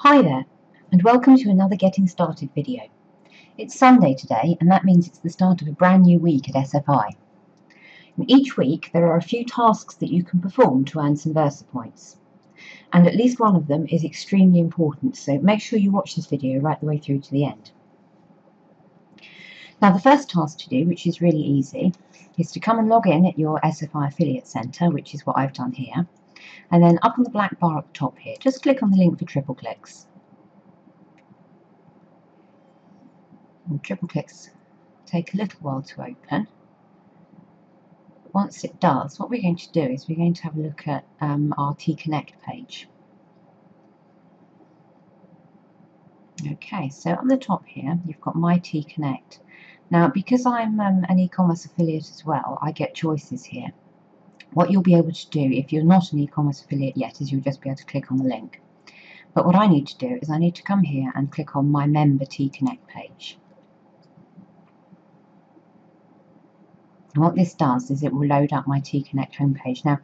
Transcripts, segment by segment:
Hi there, and welcome to another Getting Started video. It's Sunday today, and that means it's the start of a brand new week at SFI. And each week there are a few tasks that you can perform to earn some Versa points. And at least one of them is extremely important, so make sure you watch this video right the way through to the end. Now the first task to do, which is really easy, is to come and log in at your SFI Affiliate Centre, which is what I've done here. And then up on the black bar at the top here, just click on the link for triple clicks. And triple clicks take a little while to open. Once it does, what we're going to do is we're going to have a look at our T-Connect page. Okay, so on the top here, you've got My T-Connect. Now, because I'm an e-commerce affiliate as well, I get choices here. What you'll be able to do if you're not an e-commerce affiliate yet is you'll just be able to click on the link. But what I need to do is I need to come here and click on my Member T-Connect page. And what this does is it will load up my T-Connect homepage. Now,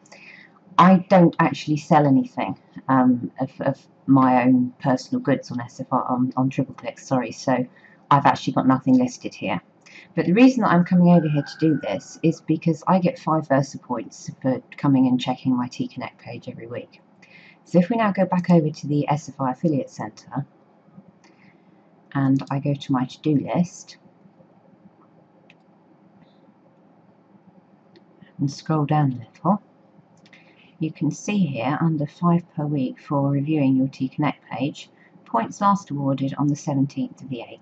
I don't actually sell anything of my own personal goods on SFI on triple clicks, sorry, so I've actually got nothing listed here. But the reason that I'm coming over here to do this is because I get 5 Versa points for coming and checking my T-Connect page every week. So if we now go back over to the SFI Affiliate Centre and I go to my to-do list and scroll down a little, you can see here under 5 per week for reviewing your T-Connect page, points last awarded on the 17th of the 8th.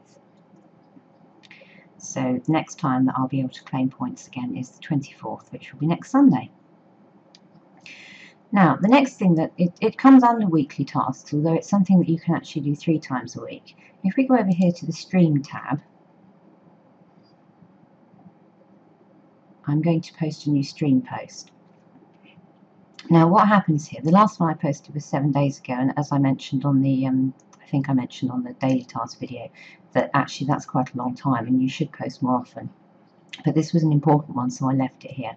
So the next time that I'll be able to claim points again is the 24th, which will be next Sunday. Now, the next thing that it comes under weekly tasks, although it's something that you can actually do 3 times a week. If we go over here to the Stream tab, I'm going to post a new stream post. Now, what happens here? The last one I posted was 7 days ago, and as I mentioned on the, I think I mentioned on the daily task video, that actually that's quite a long time, and you should post more often. But this was an important one, so I left it here.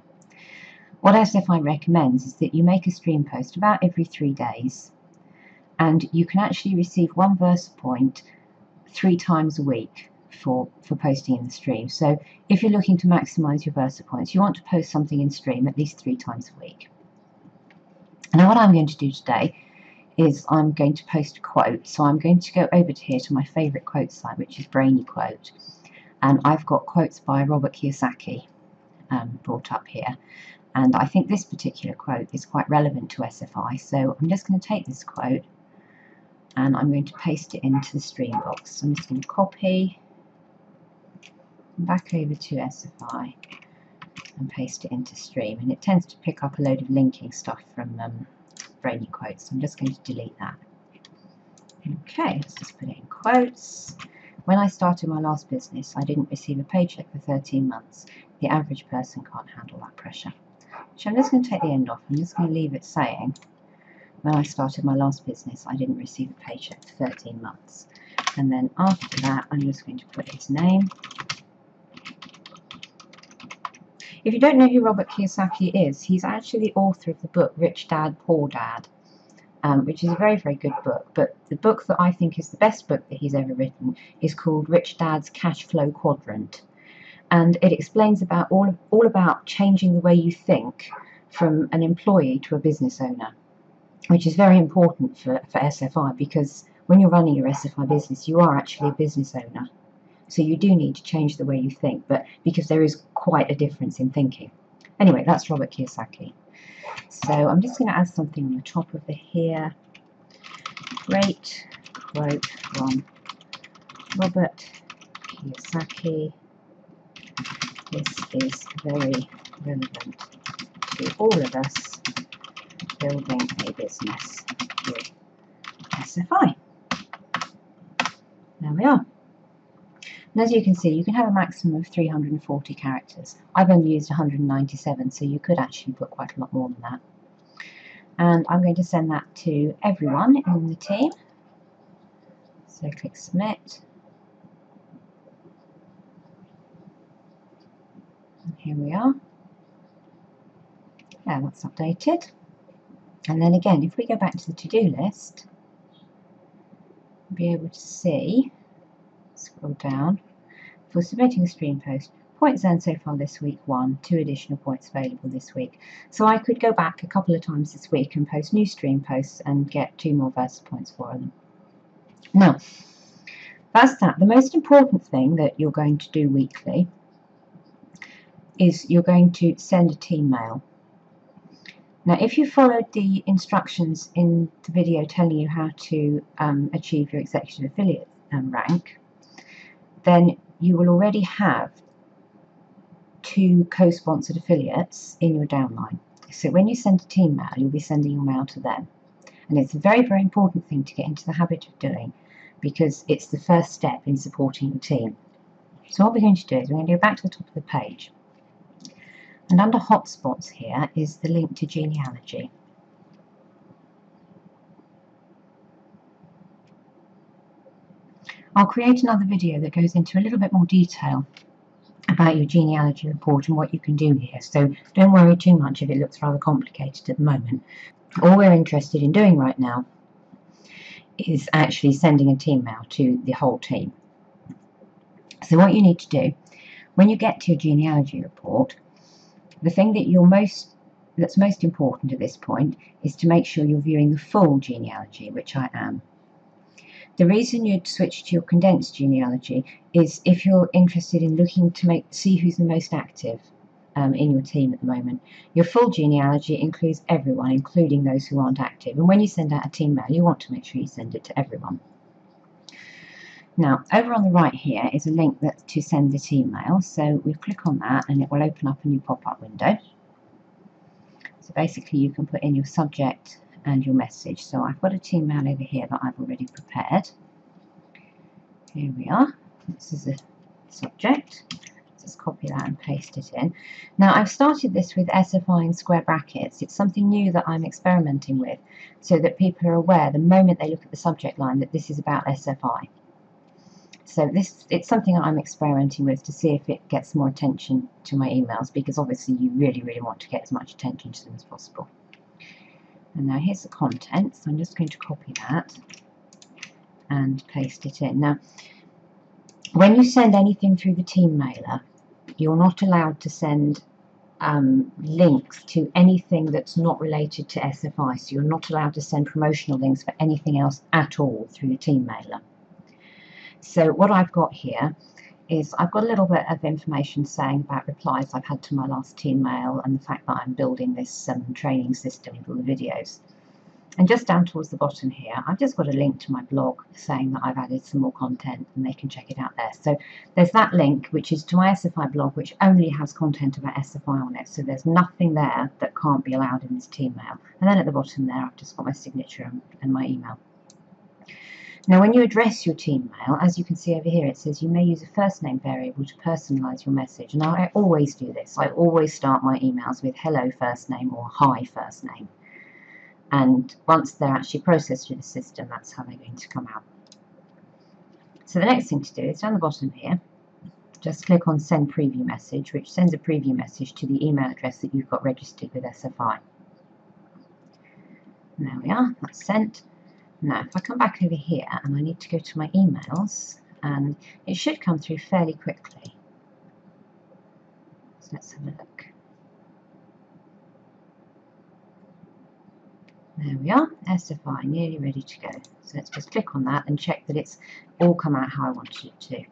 What SFI recommends is that you make a stream post about every 3 days, and you can actually receive 1 Versa point 3 times a week for posting in the stream. So if you're looking to maximise your Versa points, you want to post something in stream at least 3 times a week. Now what I'm going to do today is I'm going to post a quote. So I'm going to go over to here to my favourite quote site, which is Brainy Quote, and I've got quotes by Robert Kiyosaki brought up here. And I think this particular quote is quite relevant to SFI, so I'm just going to take this quote and I'm going to paste it into the stream box. So I'm just going to copy back over to SFI and paste it into stream, and it tends to pick up a load of linking stuff from Brainy Quotes, so I'm just going to delete that. Okay, let's just put it in quotes. When I started my last business, I didn't receive a paycheck for 13 months. The average person can't handle that pressure. So I'm just going to take the end off. I'm just going to leave it saying, when I started my last business, I didn't receive a paycheck for 13 months. And then after that, I'm just going to put his name. If you don't know who Robert Kiyosaki is, he's actually the author of the book Rich Dad, Poor Dad, which is a very, very good book. But the book that I think is the best book that he's ever written is called Rich Dad's Cash Flow Quadrant. And it explains about all about changing the way you think from an employee to a business owner, which is very important for SFI, because when you're running your SFI business, you are actually a business owner. So you do need to change the way you think, but because there is quite a difference in thinking. Anyway, that's Robert Kiyosaki. So I'm just going to add something on the top of here. Great quote from Robert Kiyosaki. This is very relevant to all of us building a business with SFI. There we are. And as you can see, you can have a maximum of 340 characters. I've only used 197, so you could actually put quite a lot more than that. And I'm going to send that to everyone in the team. So click submit. And here we are. Yeah, that's updated. And then again, if we go back to the to-do list, be able to see, scroll down, for submitting a stream post, points earned so far this week 1, 2 additional points available this week. So I could go back a couple of times this week and post new stream posts and get 2 more Versa points for them. Now, that's that. The most important thing that you're going to do weekly is you're going to send a team mail. Now, if you followed the instructions in the video telling you how to achieve your executive affiliate rank, then you will already have 2 co-sponsored affiliates in your downline. So when you send a team mail, you'll be sending your mail to them. And it's a very, very important thing to get into the habit of doing, because it's the first step in supporting the team. So what we're going to do is we're going to go back to the top of the page. And under hotspots here is the link to genealogy. I'll create another video that goes into a little bit more detail about your genealogy report and what you can do here. So don't worry too much if it looks rather complicated at the moment. All we're interested in doing right now is actually sending a team mail to the whole team. So what you need to do when you get to your genealogy report, the thing that that's most important at this point is to make sure you're viewing the full genealogy, which I am. The reason you'd switch to your condensed genealogy is if you're interested in looking to see who's the most active in your team at the moment. Your full genealogy includes everyone, including those who aren't active. And when you send out a team mail, you want to make sure you send it to everyone. Now, over on the right here is a link to send the team mail. So we click on that and it will open up a new pop-up window. So basically you can put in your subject and your message. So I've got a team mail over here that I've already prepared. Here we are. This is the subject. Just copy that and paste it in. Now I've started this with SFI in square brackets. It's something new that I'm experimenting with so that people are aware the moment they look at the subject line that this is about SFI. So it's something I'm experimenting with to see if it gets more attention to my emails, because obviously you really, really want to get as much attention to them as possible. And now here's the content, so I'm just going to copy that and paste it in. Now, when you send anything through the team mailer, you're not allowed to send links to anything that's not related to SFI. So you're not allowed to send promotional links for anything else at all through the team mailer. So what I've got here is I've got a little bit of information saying about replies I've had to my last team mail and the fact that I'm building this training system with all the videos. And just down towards the bottom here, I've just got a link to my blog saying that I've added some more content and they can check it out there. So there's that link, which is to my SFI blog, which only has content about SFI on it. So there's nothing there that can't be allowed in this team mail. And then at the bottom there, I've just got my signature and my email. Now, when you address your team mail, as you can see over here, it says you may use a first name variable to personalize your message. Now, I always do this. I always start my emails with hello first name or hi first name. And once they're actually processed through the system, that's how they're going to come out. So the next thing to do is down the bottom here, just click on send preview message, which sends a preview message to the email address that you've got registered with SFI. And there we are, that's sent. Now, if I come back over here and I need to go to my emails, and it should come through fairly quickly. So let's have a look. There we are, SFI, nearly ready to go. So let's just click on that and check that it's all come out how I wanted it to.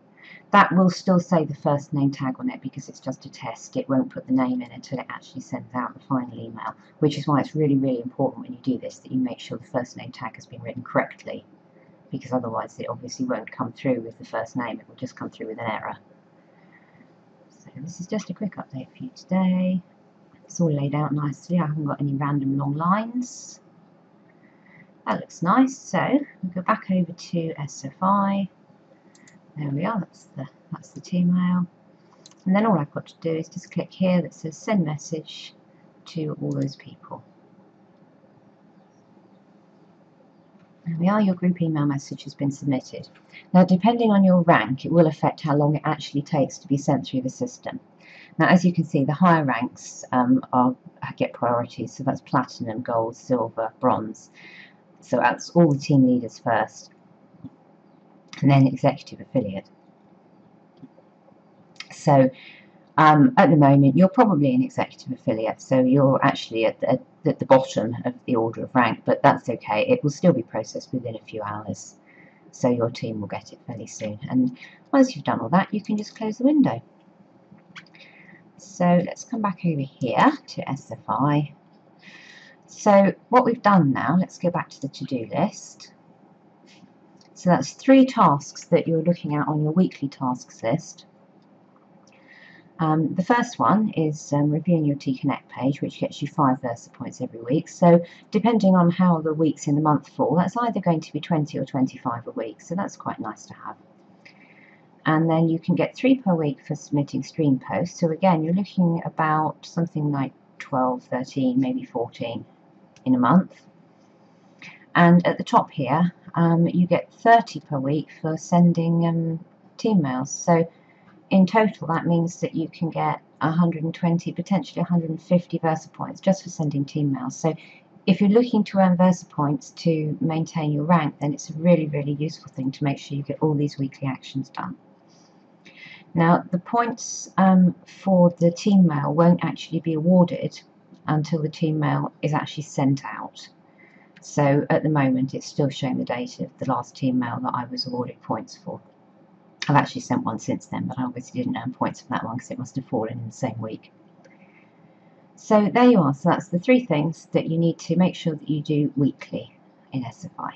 That will still say the first name tag on it because it's just a test. It won't put the name in until it actually sends out the final email, which is why it's really, really important when you do this that you make sure the first name tag has been written correctly, because otherwise it obviously won't come through with the first name, it will just come through with an error. So this is just a quick update for you today. It's all laid out nicely, I haven't got any random long lines. That looks nice, so we'll go back over to SFI. There we are, that's the team mail. And then all I've got to do is just click here that says send message to all those people. There we are, your group email message has been submitted. Now, depending on your rank, it will affect how long it actually takes to be sent through the system. Now, as you can see, the higher ranks get priorities, so that's platinum, gold, silver, bronze. So that's all the team leaders first. and then executive affiliate. So at the moment, you're probably an executive affiliate, so you're actually at the bottom of the order of rank, but that's okay. It will still be processed within a few hours, so your team will get it fairly soon. And once you've done all that, you can just close the window. So let's come back over here to SFI. So what we've done now, let's go back to the to-do list. So that's 3 tasks that you're looking at on your weekly tasks list. The first one is reviewing your T-Connect page, which gets you 5 Versa points every week. So depending on how the weeks in the month fall, that's either going to be 20 or 25 a week. So that's quite nice to have. And then you can get 3 per week for submitting stream posts. So again, you're looking about something like 12, 13, maybe 14 in a month. And at the top here, you get 30 per week for sending team mails. So in total, that means that you can get 120, potentially 150 Versa points just for sending team mails. So if you're looking to earn Versa points to maintain your rank, then it's a really, really useful thing to make sure you get all these weekly actions done. Now, the points for the team mail won't actually be awarded until the team mail is actually sent out. So at the moment, it's still showing the date of the last team mail that I was awarded points for. I've actually sent one since then, but I obviously didn't earn points for that one because it must have fallen in the same week. So there you are. So that's the 3 things that you need to make sure that you do weekly in SFI.